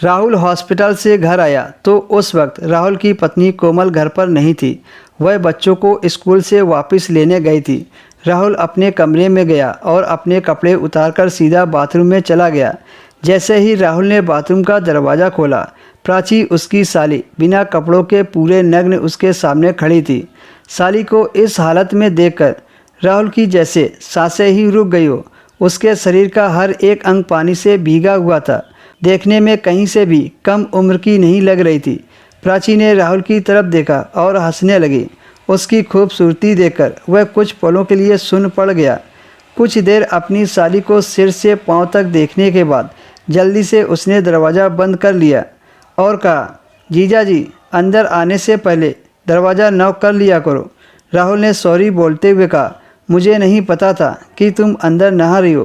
Rahul hospital से घर आया तो उस वक्त राहुल की पत्नी कोमल घर पर नहीं थी। वह बच्चों को स्कूल से वापस लेने गई थी। राहुल अपने कमरे में गया और अपने कपड़े उतारकर सीधा बाथरूम में चला गया। जैसे ही राहुल ने बाथरूम का दरवाज़ा खोला, प्राची उसकी साली बिना कपड़ों के पूरे नग्न उसके सामने खड़ी थी। साली को इस हालत में देखकर राहुल की जैसे सांसें ही रुक गई हो। उसके शरीर का हर एक अंग पानी से भीगा हुआ था। देखने में कहीं से भी कम उम्र की नहीं लग रही थी। प्राची ने राहुल की तरफ देखा और हंसने लगी। उसकी खूबसूरती देखकर वह कुछ पलों के लिए सुन्न पड़ गया। कुछ देर अपनी साली को सिर से पांव तक देखने के बाद जल्दी से उसने दरवाज़ा बंद कर लिया और कहा, जीजा जी, अंदर आने से पहले दरवाज़ा नॉक कर लिया करो। राहुल ने सॉरी बोलते हुए कहा, मुझे नहीं पता था कि तुम अंदर नहा रही हो।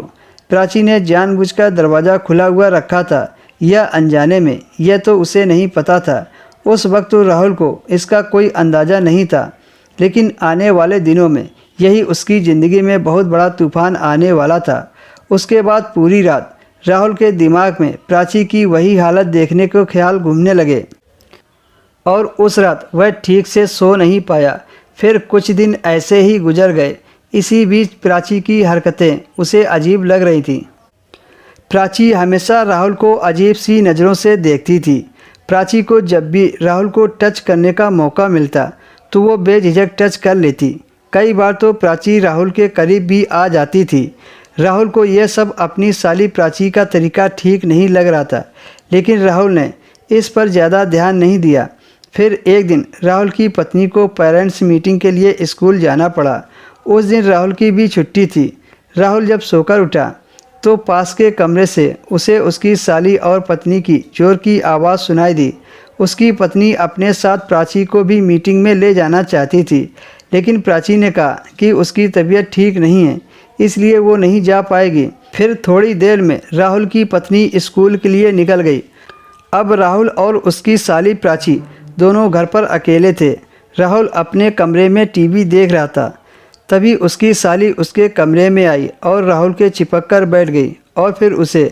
प्राची ने जानबूझकर दरवाज़ा खुला हुआ रखा था, यह अनजाने में। यह तो उसे नहीं पता था। उस वक्त तो राहुल को इसका कोई अंदाज़ा नहीं था, लेकिन आने वाले दिनों में यही उसकी ज़िंदगी में बहुत बड़ा तूफ़ान आने वाला था। उसके बाद पूरी रात राहुल के दिमाग में प्राची की वही हालत देखने को ख्याल घूमने लगे और उस रात वह ठीक से सो नहीं पाया। फिर कुछ दिन ऐसे ही गुजर गए। इसी बीच प्राची की हरकतें उसे अजीब लग रही थी। प्राची हमेशा राहुल को अजीब सी नज़रों से देखती थी। प्राची को जब भी राहुल को टच करने का मौका मिलता तो वो बेझिझक टच कर लेती। कई बार तो प्राची राहुल के करीब भी आ जाती थी। राहुल को यह सब अपनी साली प्राची का तरीका ठीक नहीं लग रहा था, लेकिन राहुल ने इस पर ज़्यादा ध्यान नहीं दिया। फिर एक दिन राहुल की पत्नी को पेरेंट्स मीटिंग के लिए स्कूल जाना पड़ा। उस दिन राहुल की भी छुट्टी थी। राहुल जब सोकर उठा तो पास के कमरे से उसे उसकी साली और पत्नी की जोर की आवाज़ सुनाई दी। उसकी पत्नी अपने साथ प्राची को भी मीटिंग में ले जाना चाहती थी, लेकिन प्राची ने कहा कि उसकी तबीयत ठीक नहीं है, इसलिए वो नहीं जा पाएगी। फिर थोड़ी देर में राहुल की पत्नी स्कूल के लिए निकल गई। अब राहुल और उसकी साली प्राची दोनों घर पर अकेले थे। राहुल अपने कमरे में टीवी देख रहा था। तभी उसकी साली उसके कमरे में आई और राहुल के चिपक कर बैठ गई और फिर उसे